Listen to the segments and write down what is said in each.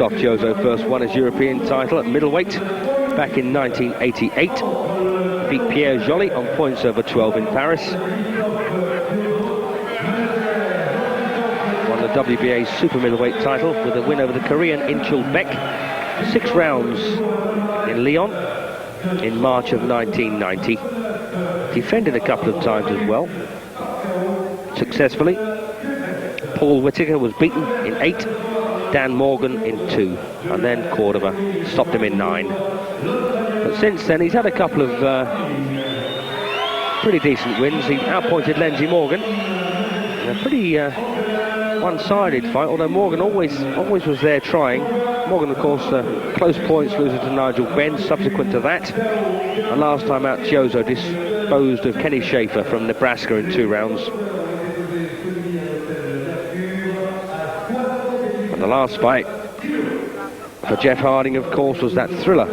Chistophe Tiozzo first won his European title at middleweight back in 1988. Beat Pierre Joly on points over 12 in Paris. Won the WBA super middleweight title with a win over the Korean Inchul Beck. 6 rounds in Lyon in March of 1990. Defended a couple of times as well, successfully. Paul Whittaker was beaten in 8, Dan Morgan in 2, and then Cordoba stopped him in 9. But since then he's had a couple of pretty decent wins. He outpointed Lindsey Morgan in a pretty one-sided fight, although Morgan always was there trying. Morgan, of course, close points loser to Nigel Benn subsequent to that. And last time out, Tiozzo disposed of Kenny Schaefer from Nebraska in 2 rounds. And the last fight for Jeff Harding, of course, was that thriller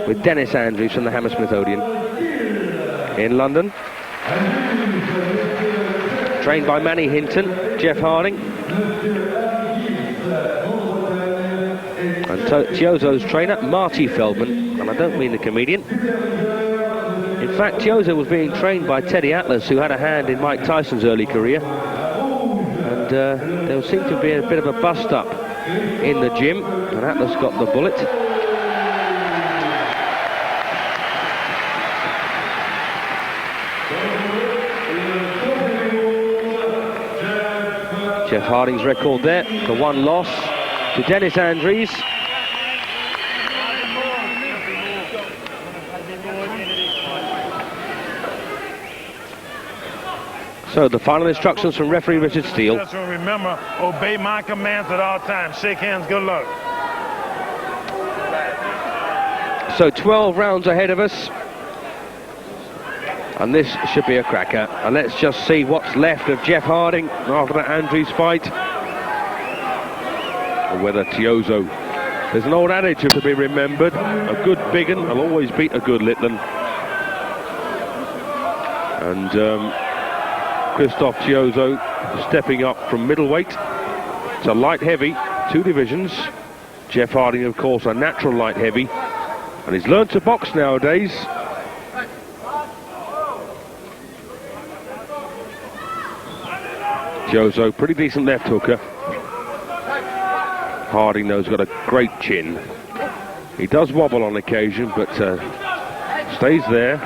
with Dennis Andrews from the Hammersmith Odeon in London. Trained by Manny Hinton, Jeff Harding. And Tiozzo's trainer, Marty Feldman, and I don't mean the comedian. In fact, Tiozzo was being trained by Teddy Atlas, who had a hand in Mike Tyson's early career. And there seemed to be a bit of a bust-up in the gym, and Atlas got the bullet. Jeff Harding's record there, the 1 loss to Dennis Andrews. So the final instructions from referee Richard Steele. Just remember, obey my commands at all times. Shake hands, good luck. So 12 rounds ahead of us. And this should be a cracker. And let's just see what's left of Jeff Harding after that Andrews fight. Or whether Tiozzo. There's an old adage to be remembered. A good big un will always beat a good little un. And Chistophe Tiozzo stepping up from middleweight to light heavy, 2 divisions. Jeff Harding, of course, a natural light heavy. And he's learned to box nowadays. Tiozzo, pretty decent left hooker. Harding, though, has got a great chin. He does wobble on occasion, but stays there.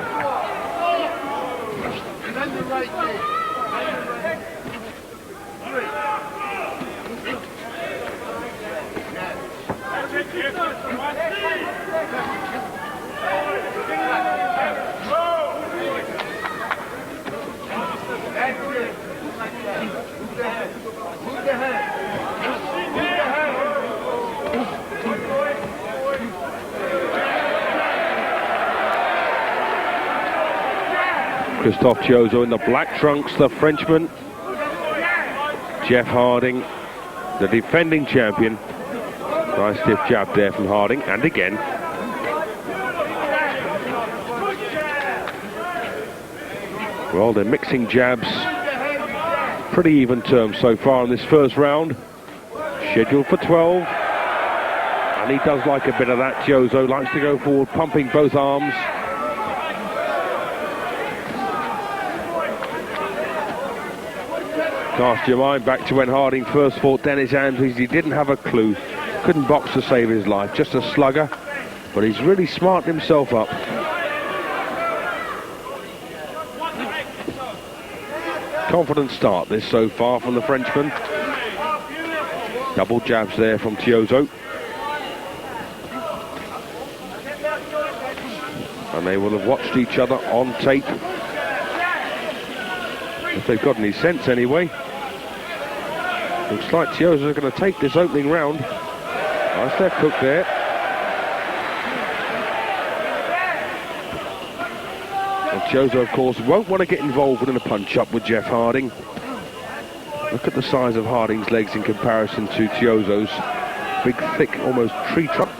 Chistophe Tiozzo in the black trunks, the Frenchman. Jeff Harding, the defending champion. Nice stiff jab there from Harding, and again. Well, they're mixing jabs. Pretty even terms so far in this first round. Scheduled for 12. And he does like a bit of that. Tiozzo likes to go forward, pumping both arms. Cast your mind back to when Harding first fought Dennis Andrews. He didn't have a clue. Couldn't box to save his life. Just a slugger. But he's really smartened himself up. Confident start this so far from the Frenchman. Double jabs there from Tiozzo. And they will have watched each other on tape. If they've got any sense anyway. Looks like Tiozzo's going to take this opening round. Nice left hook there. And Tiozzo, of course, won't want to get involved in a punch-up with Jeff Harding. Look at the size of Harding's legs in comparison to Tiozzo's. Big, thick, almost tree trunk.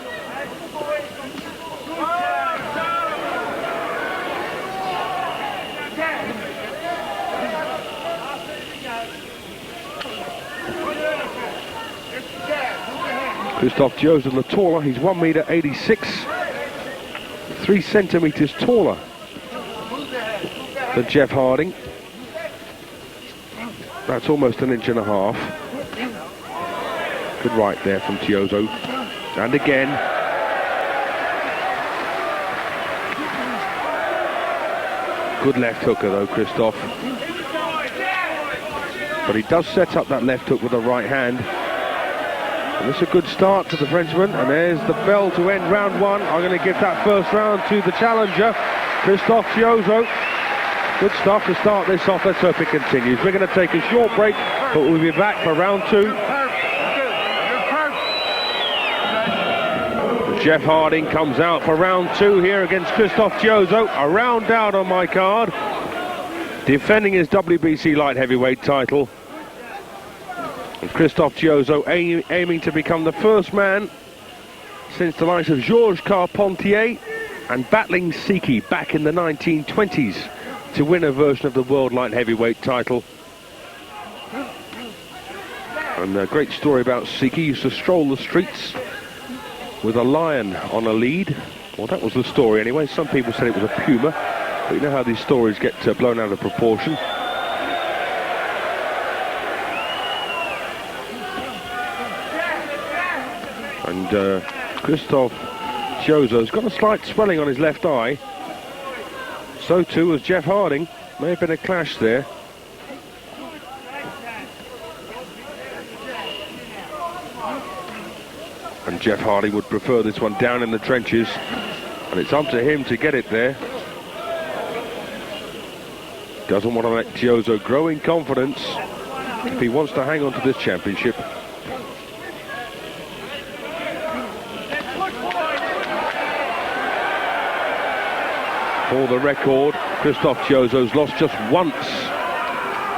Chistophe Tiozzo the taller, he's 1m86, 3 centimetres taller than Jeff Harding. That's almost 1.5 inches. Good right there from Tiozzo. And again. Good left hooker though, Chistophe. But he does set up that left hook with the right hand. And this is a good start to the Frenchman. And there's the bell to end round 1. I'm going to give that first round to the challenger, Chistophe Tiozzo. Good stuff to start this off. Let's hope it continues. We're going to take a short break, but we'll be back for round 2. Jeff Harding comes out for round 2 here against Chistophe Tiozzo. A round out on my card. Defending his WBC light heavyweight title. And Chistophe Tiozzo aiming to become the first man since the likes of Georges Carpentier and battling Siki back in the 1920s to win a version of the world light heavyweight title. And a great story about Siki. He used to stroll the streets with a lion on a lead. Well, that was the story anyway. Some people said it was a puma, but you know how these stories get blown out of proportion. And Chistophe Tiozzo's got a slight swelling on his left eye. So too has Jeff Harding. May have been a clash there. And Jeff Harding would prefer this one down in the trenches. And it's up to him to get it there. Doesn't want to let Tiozzo grow in confidence if he wants to hang on to this championship. For the record, Chistophe Tiozzo's lost just once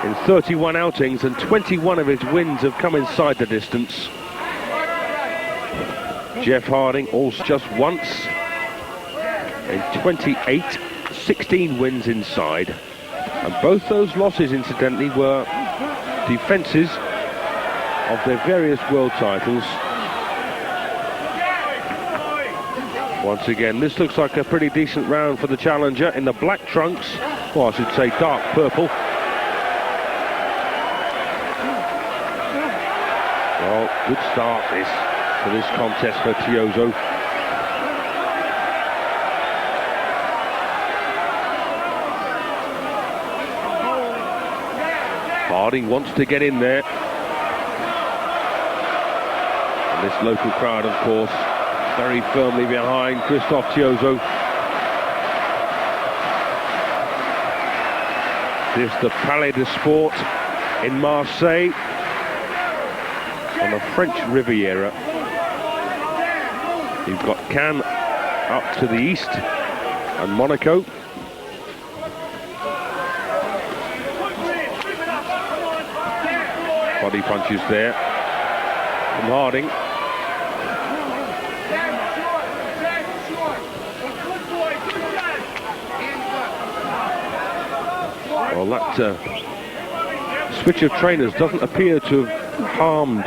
in 31 outings, and 21 of his wins have come inside the distance. Jeff Harding also just once in 28, 16 wins inside. And both those losses, incidentally, were defences of their various world titles. Once again, this looks like a pretty decent round for the challenger in the black trunks. Well, I should say dark purple. Well, good start for this contest for Tiozzo. Harding wants to get in there. And this local crowd, of course, very firmly behind Chistophe Tiozzo. This is the Palais de Sport in Marseille on the French Riviera. You've got Cannes up to the east and Monaco. Body punches there from Harding. Well, that switch of trainers doesn't appear to have harmed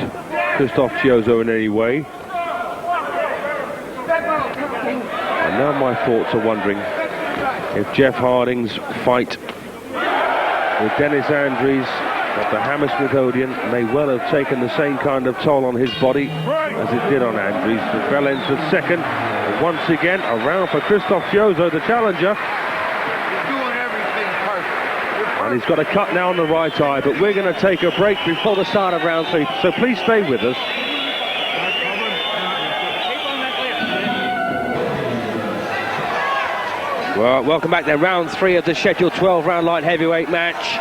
Chistophe Tiozzo in any way. And now my thoughts are wondering if Jeff Harding's fight with Dennis Andries at the Hammersmith Odeon may well have taken the same kind of toll on his body as it did on Andries. The bell ends with second. And once again, a round for Chistophe Tiozzo, the challenger. And he's got a cut now on the right eye, but we're going to take a break before the start of round 3, so please stay with us. Well, welcome back to round 3 of the scheduled 12-round light heavyweight match.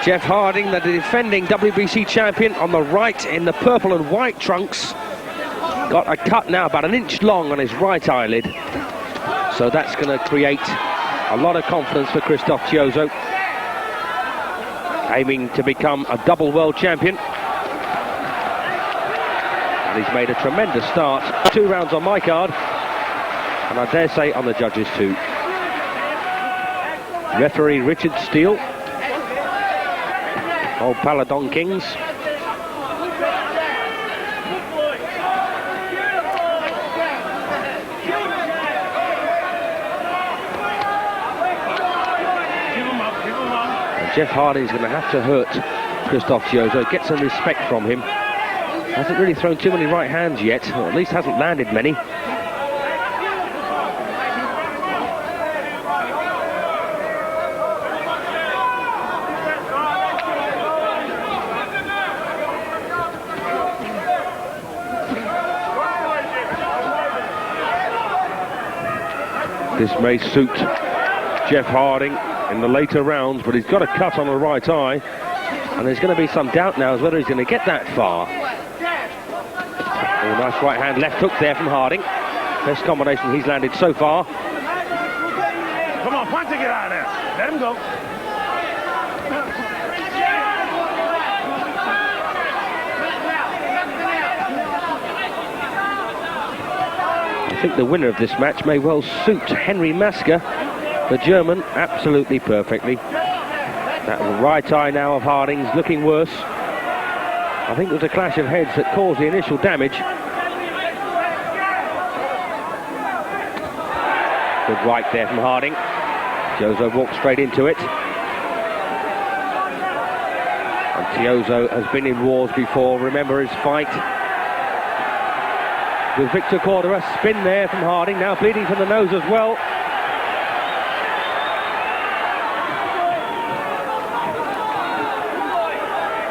Jeff Harding, the defending WBC champion, on the right in the purple and white trunks. Got a cut now about 1 inch long on his right eyelid. So that's going to create a lot of confidence for Chistophe Tiozzo, aiming to become a double world champion. And he's made a tremendous start. 2 rounds on my card, and I dare say on the judges too. Referee Richard Steele, old Paladon Kings. Jeff Harding's going to have to hurt Chistophe Tiozzo, get some respect from him. Hasn't really thrown too many right hands yet, or at least hasn't landed many. This may suit Jeff Harding in the later rounds, but he's got a cut on the right eye, and there's going to be some doubt now as whether he's going to get that far. Oh, nice right hand, left hook there from Harding. Best combination he's landed so far. Come on, punch to get out of there. Let him go. I think the winner of this match may well suit Henry Masker, the German, absolutely perfectly. That right eye now of Harding's looking worse. I think it was a clash of heads that caused the initial damage. Good right there from Harding. Tiozzo walked straight into it. And Tiozzo has been in wars before, remember his fight with Victor Cordera. Spin there from Harding, now bleeding from the nose as well.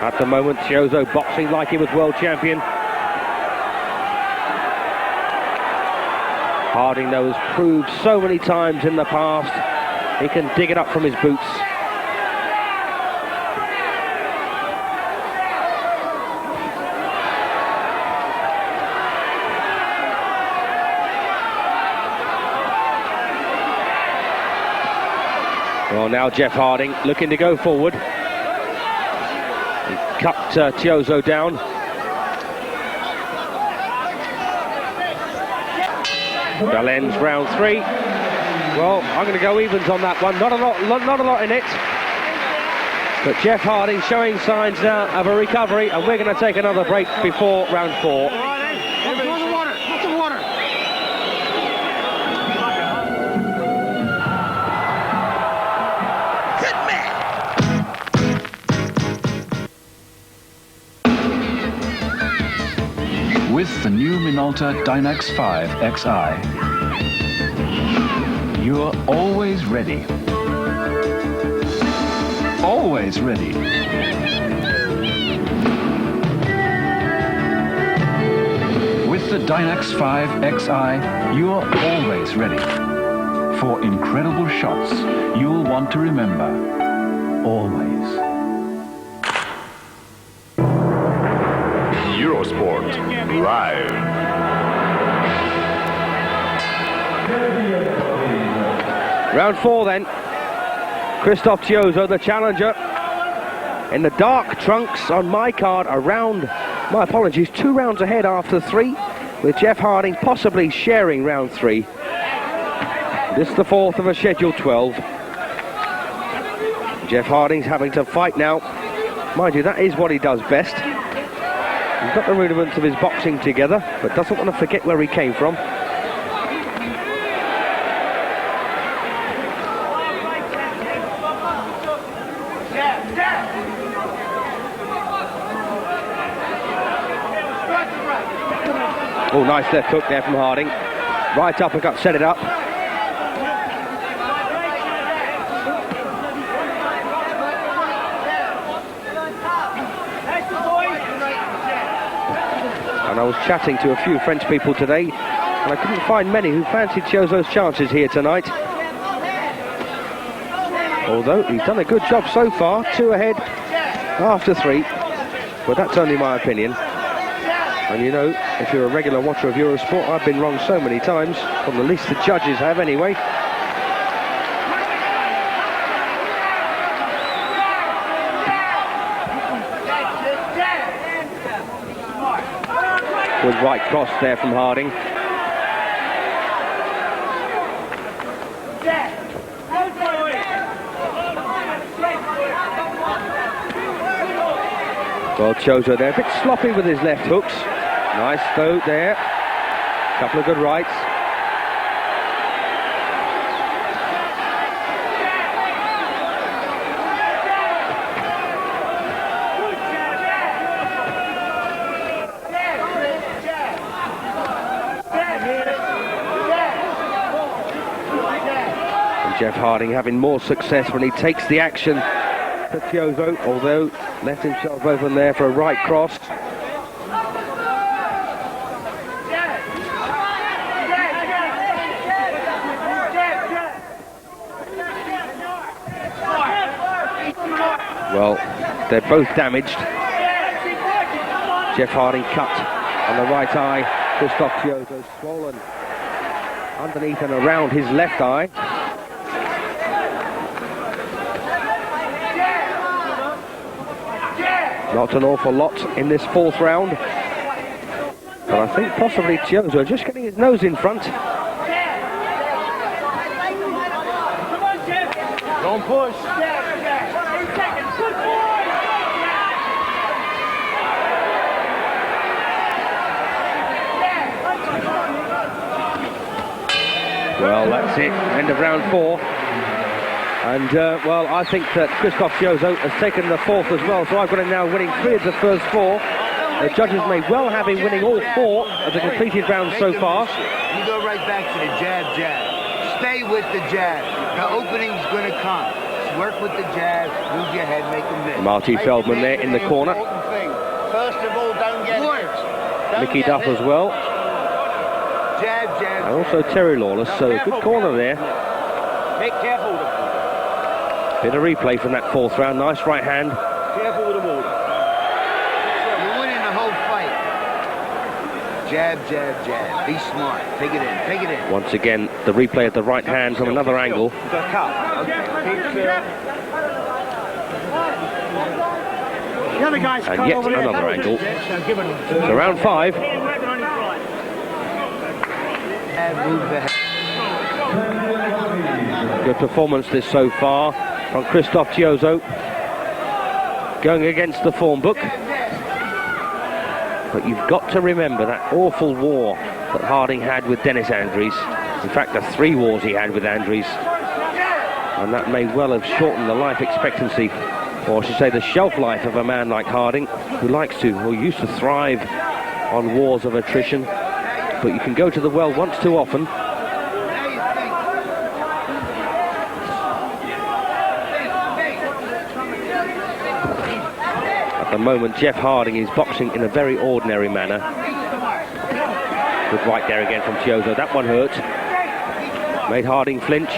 At the moment, Tiozzo boxing like he was world champion. Harding, though, has proved so many times in the past he can dig it up from his boots. Well, now Jeff Harding looking to go forward. He cut Tiozzo down. That ends round 3. Well, I'm going to go evens on that one. Not a lot in it. But Jeff Harding showing signs now of a recovery, and we're going to take another break before round 4. With the new Minolta Dynax 5 XI, you're always ready. Always ready. With the Dynax 5 XI, you're always ready. For incredible shots you'll want to remember. Always. Eurosport Live. Round 4 then. Chistophe Tiozzo, the challenger, in the dark trunks on my card, my apologies, 2 rounds ahead after 3, with Jeff Harding possibly sharing round 3. This is the 4th of a scheduled 12. Jeff Harding's having to fight now. Mind you, that is what he does best. He's got the rudiments of his boxing together, but doesn't want to forget where he came from. Oh, nice left hook there from Harding. Right uppercut, set it up. And I was chatting to a few French people today, and I couldn't find many who fancied Tiozzo's chances here tonight. Although he's done a good job so far, 2 ahead after 3. But that's only my opinion. And you know, if you're a regular watcher of Eurosport, I've been wrong so many times, or at least the judges have anyway. Good right cross there from Harding. Well, Tiozzo there, a bit sloppy with his left hooks. Nice though there. Couple of good rights. Jeff Harding having more success when he takes the action to Tiozzo, although left himself open there for a right cross. Well, they're both damaged. Jeff Harding cut on the right eye. Chistophe Tiozzo swollen underneath and around his left eye. Not an awful lot in this fourth round. But I think possibly Tiozzo just getting his nose in front. Don't push. Well, that's it. End of round 4. And, well, I think that Chistophe Tiozzo has taken the fourth as well, so I've got him now winning 3 of the first 4. The judges may well have him winning all 4 of the completed rounds so far. You go right back to the jab, jab. Stay with the jab. The opening's going to come. Work with the jab, move your head, make a miss. Marty Feldman there in the corner. First of all, don't get hurt. Mickey Duff as well. Jab, jab, And also Terry Lawless, so a good corner there. Be careful with the ball. Bit of replay from that fourth round. Nice right hand. Careful with the ball. You're winning the whole fight. Jab, jab, jab. Be smart. Take it in. Take it in. Once again, the replay of the right hand from another angle. The other guy's And yet another angle. So round 5. Move the head. Good performance this so far from Chistophe Tiozzo. Going against the form book. But you've got to remember that awful war that Harding had with Dennis Andries. In fact, the 3 wars he had with Andries. And that may well have shortened the life expectancy, or I should say the shelf life of a man like Harding, who used to thrive on wars of attrition. But you can go to the well once too often. At the moment, Jeff Harding is boxing in a very ordinary manner. Good right there again from Tiozzo. That one hurt. Made Harding flinch.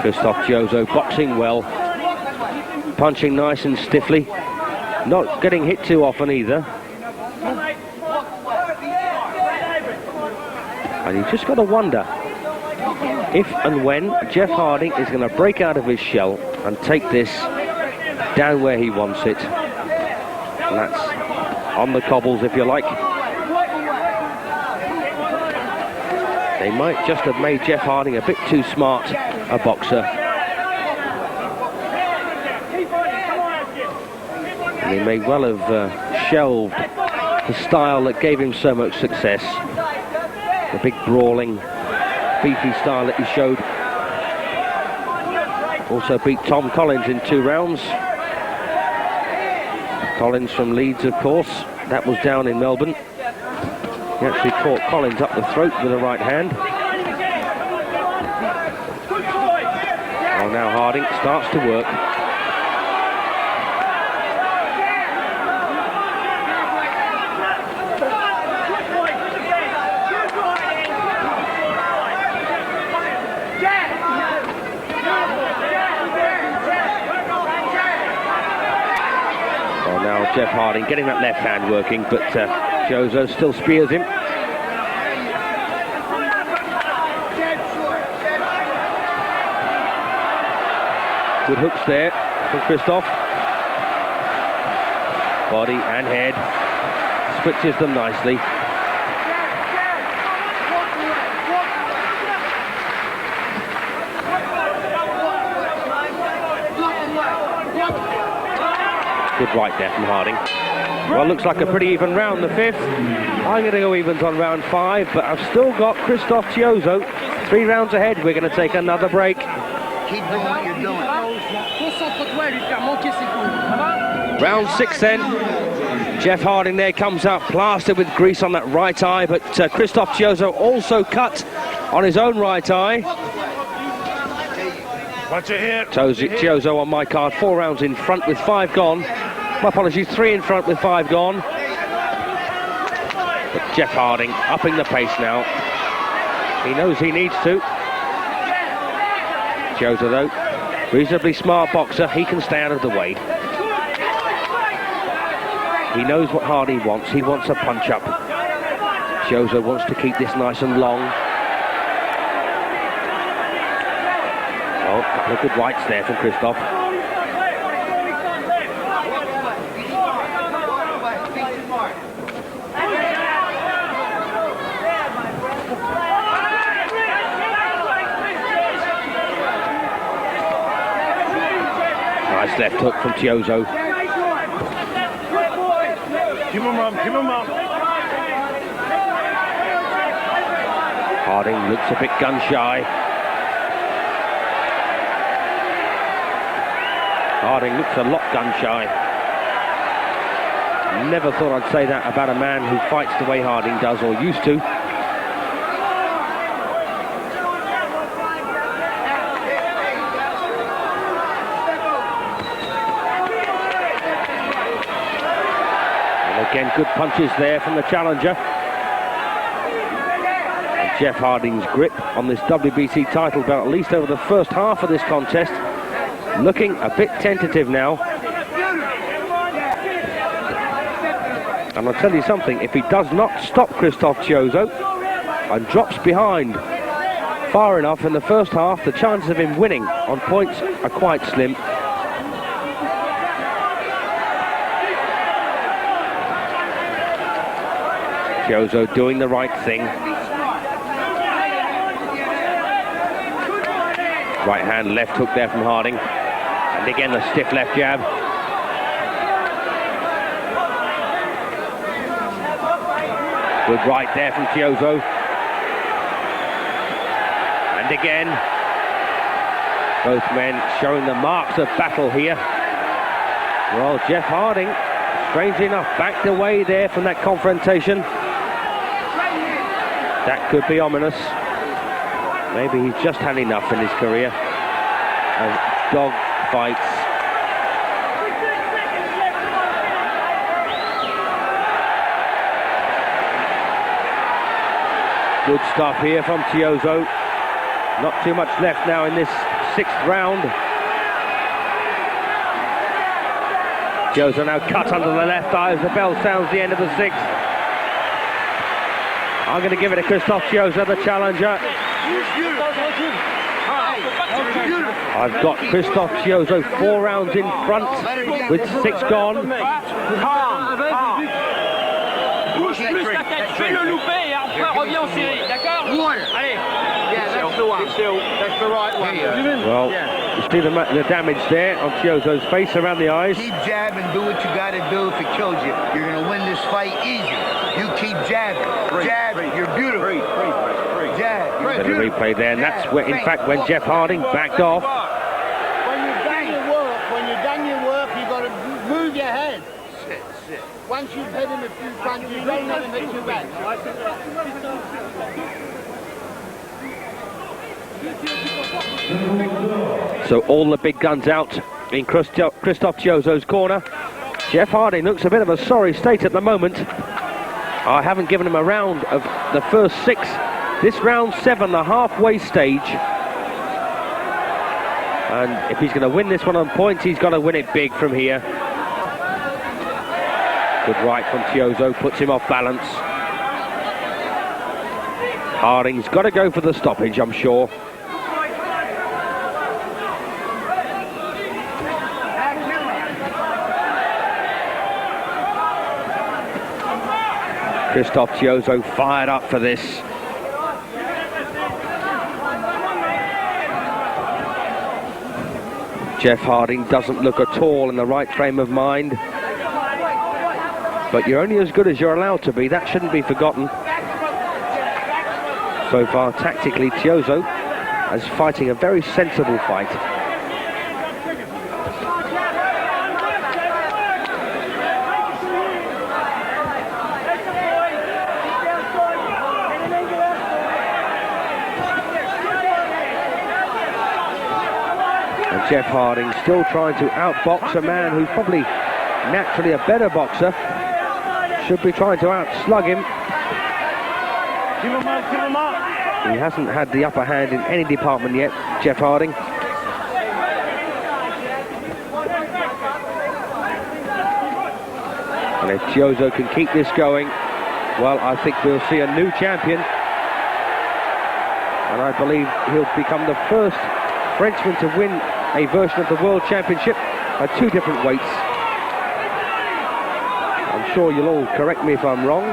Chistophe Tiozzo boxing well, punching nice and stiffly, not getting hit too often either. And you've just got to wonder if and when Jeff Harding is going to break out of his shell and take this down where he wants it. And that's on the cobbles, if you like. They might just have made Jeff Harding a bit too smart a boxer. And he may well have shelved the style that gave him so much success. The big brawling, beefy style that he showed. Also beat Tom Collins in 2 rounds. Collins from Leeds, of course. That was down in Melbourne. He actually caught Collins up the throat with a right hand. Well, now Harding starts to work. Well, now Jeff Harding getting that left hand working, but Tiozzo still spears him. Good hooks there from Chistophe. Body and head. Switches them nicely. Good right there from Harding. Well, looks like a pretty even round, the fifth. I'm going to go evens on round 5, but I've still got Chistophe Tiozzo 3 rounds ahead. We're going to take another break. Keep doing what you're doing. Round 6 then. Jeff Harding there comes up, plastered with grease on that right eye, but Chistophe Tiozzo also cut on his own right eye. Watch your hip. Tiozzo on my card, 4 rounds in front with 5 gone. My apologies, 3 in front with 5 gone. But Jeff Harding upping the pace now. He knows he needs to. Tiozzo though, reasonably smart boxer, he can stay out of the way. He knows what Harding wants. He wants a punch-up. Tiozzo wants to keep this nice and long. Oh, a couple of good rights there from Chistophe. Nice left hook from Tiozzo. Keep him up, keep him up. Harding looks a bit gun-shy. Harding looks a lot gun-shy. Never thought I'd say that about a man who fights the way Harding does, or used to. Again, good punches there from the challenger. And Jeff Harding's grip on this WBC title belt, at least over the first half of this contest, looking a bit tentative now. And I'll tell you something, if he does not stop Chistophe Tiozzo and drops behind far enough in the first half, the chances of him winning on points are quite slim. Tiozzo doing the right thing. Right hand, left hook there from Harding. And again, the stiff left jab. Good right there from Tiozzo. And again, both men showing the marks of battle here. Well, Jeff Harding, strangely enough, backed away there from that confrontation. That could be ominous. Maybe he's just had enough in his career of dog fights. Good stuff here from Tiozzo. Not too much left now in this 6th round. Tiozzo now cut under the left eye as the bell sounds the end of the 6th. I'm going to give it to Chistophe Tiozzo, the challenger. I've got Chistophe Tiozzo 4 rounds in front with 6 gone. Well, you see the damage there on Tiozzo's face around the eyes. Keep jabbing, do what you got to do. If it kills you, you're going to win this fight easy. You keep jabbing. Jabbing. You're beautiful. Jab. You're beautiful. Replay there, and that's where, in fact, when Jeff Harding backed off. When you've done your work, you've got to move your head. Sit. Once you've hit him a few punches, you don't let him hit you back. So all the big guns out in Chistophe Tiozzo's corner. Jeff Harding looks a bit of a sorry state at the moment. I haven't given him a round of the first 6. This round 7, the halfway stage. And if he's going to win this one on points, he's got to win it big from here. Good right from Tiozzo, puts him off balance. Harding's got to go for the stoppage, I'm sure. Chistophe Tiozzo fired up for this. Jeff Harding doesn't look at all in the right frame of mind. But you're only as good as you're allowed to be. That shouldn't be forgotten. So far, tactically, Tiozzo is fighting a very sensible fight. And Jeff Harding still trying to outbox a man who's probably naturally a better boxer. Should be trying to outslug him. Keep him up, keep him up. He hasn't had the upper hand in any department yet, Jeff Harding. And if Tiozzo can keep this going, well, I think we'll see a new champion. And I believe he'll become the first Frenchman to win a version of the World Championship at 2 different weights. I'm sure you'll all correct me if I'm wrong.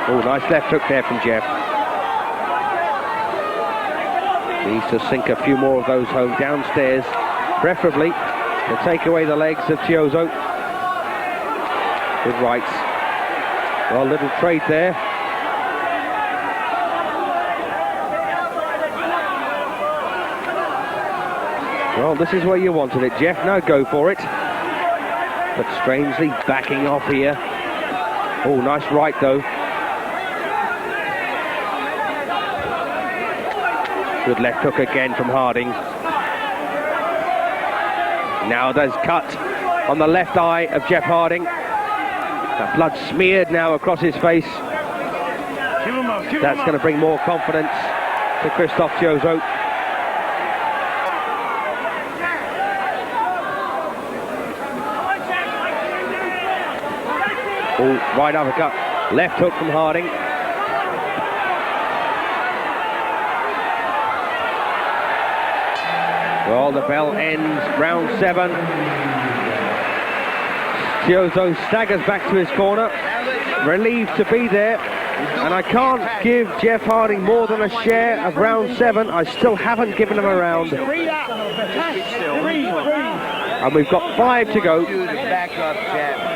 Oh, nice left hook there from Jeff. Needs to sink a few more of those home downstairs, preferably to take away the legs of Tiozzo. With rights. Well, little trade there. Well, this is where you wanted it, Jeff. Now go for it. But strangely backing off here. Oh, nice right, though. Good left hook again from Harding. Now there's cut on the left eye of Jeff Harding. The blood smeared now across his face. That's going to bring more confidence to Chistophe Tiozzo. Oh, right uppercut, left hook from Harding. Well, the bell ends round 7. Tiozzo staggers back to his corner, relieved to be there. And I can't give Jeff Harding more than a share of round 7. I still haven't given him a round. And we've got 5 to go. Back up, Jeff.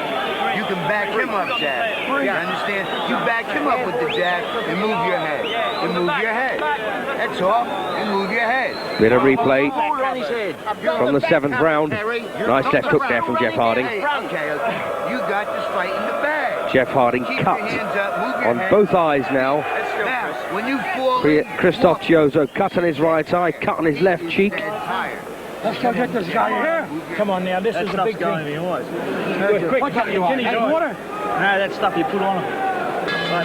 You can back him up, Jack. You understand? You back him up with the jab and move your head. And move your head. That's all. And move your head. Bit of replay from the 7th round. Nice left hook there from Jeff Harding. You got this fight in the bag. Jeff Harding cut on both eyes now. Now, when you fall Chistophe Tiozzo cut on his right eye, cut on his left cheek. Let's go get this guy here. Come on now, this is a big thing. Quick, what you want? Water? Nah, that stuff you put on him.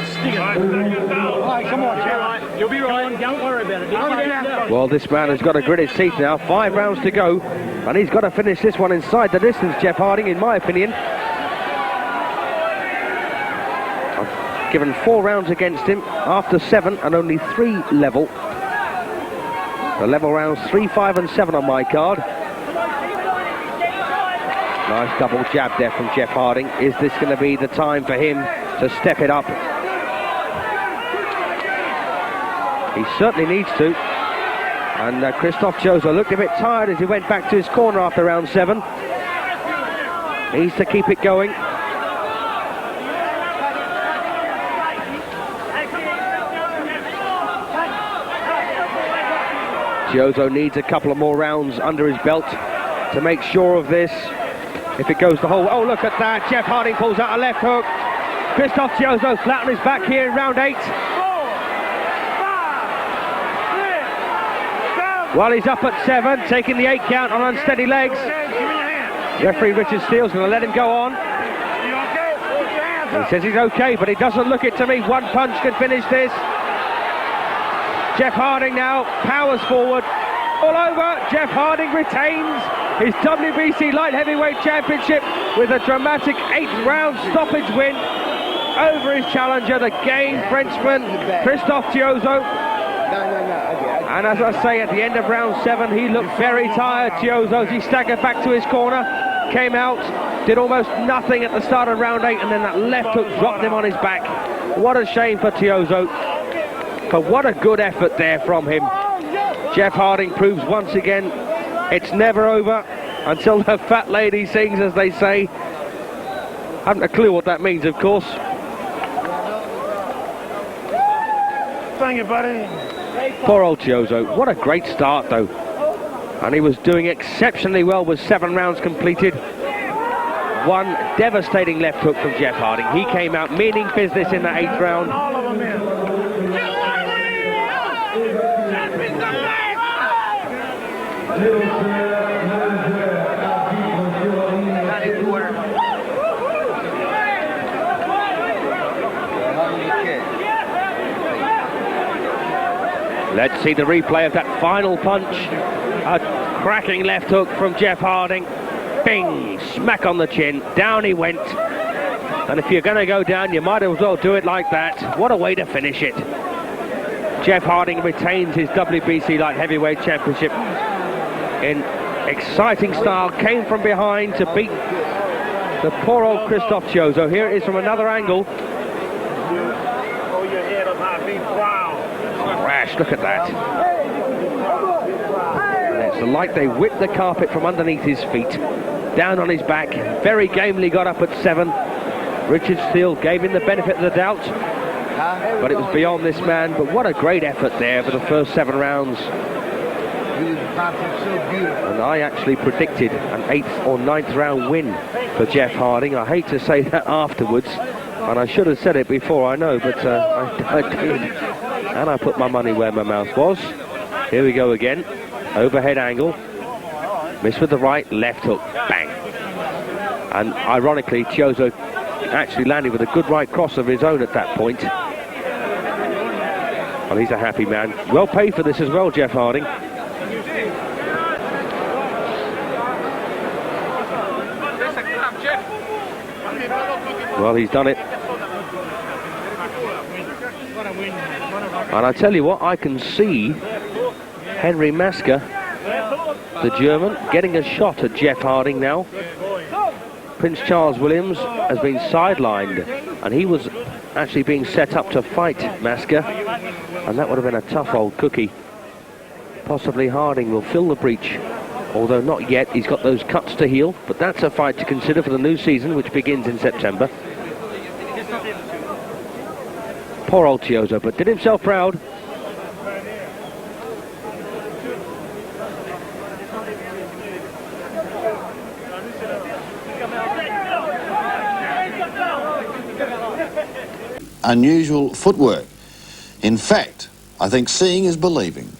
Stick it. All right, come on, Jeff. You'll be right. Don't worry about it. Well, this man has got to grit his teeth now. 5 rounds to go. And he's got to finish this one inside the distance, Jeff Harding, in my opinion. I've given 4 rounds against him after 7 and only 3 level. The level rounds 3, 5 and 7 on my card. Nice double jab there from Jeff Harding. Is this going to be the time for him to step it up? He certainly needs to. And Chistophe Tiozzo looked a bit tired as he went back to his corner after round 7. Needs to keep it going. Tiozzo needs a couple of more rounds under his belt to make sure of this. If it goes the whole... Oh, look at that. Jeff Harding pulls out a left hook. Chistophe Tiozzo flat on his back here in round 8. While he's up at 7, taking the 8 count on unsteady legs. Referee Richard Steele's going to let him go on. He says he's okay, but he doesn't look it to me. One punch can finish this. Jeff Harding now powers forward. All over. Jeff Harding retains his WBC light heavyweight championship with a dramatic 8th round stoppage win over his challenger, the game Frenchman Chistophe Tiozzo. And as I say, at the end of round 7, he looked very tired, Tiozzo, as he staggered back to his corner, came out, did almost nothing at the start of round 8, and then that left hook dropped him on his back. What a shame for Tiozzo. But what a good effort there from him. Jeff Harding proves once again It's never over until the fat lady sings, as they say. Haven't a clue what that means, of course. Thank you, buddy. Poor old Tiozzo. What a great start, though. And he was doing exceptionally well with 7 rounds completed. One devastating left hook from Jeff Harding. He came out meaning business in the 8th round. All of them in. Let's see the replay of that final punch. A cracking left hook from Jeff Harding. Bing! Smack on the chin. Down he went. And if you're going to go down, you might as well do it like that. What a way to finish it. Jeff Harding retains his WBC Light Heavyweight Championship in exciting style. Came from behind to beat the poor old Chistophe Tiozzo. Here it is from another angle. Hold your head up high, be proud. Crash, look at that. And it's like they whipped the carpet from underneath his feet. Down on his back. Very gamely got up at 7. Richard Steele gave him the benefit of the doubt. But it was beyond this man. But what a great effort there for the first 7 rounds. And I actually predicted an 8th or 9th round win for Jeff Harding. I hate to say that afterwards. And I should have said it before, I know, but I did. And I put my money where my mouth was. Here we go again. Overhead angle. Missed with the right, left hook. Bang. And ironically, Tiozzo actually landed with a good right cross of his own at that point. And he's a happy man. Well paid for this as well, Jeff Harding. Well, he's done it. And I tell you what, I can see Henry Masker, the German, getting a shot at Jeff Harding now. Prince Charles Williams has been sidelined, and he was actually being set up to fight Masker, and that would have been a tough old cookie. Possibly Harding will fill the breach, although not yet. He's got those cuts to heal, but that's a fight to consider for the new season, which begins in September. Poor old Tiozzo, but did himself proud. Unusual footwork. In fact, I think seeing is believing.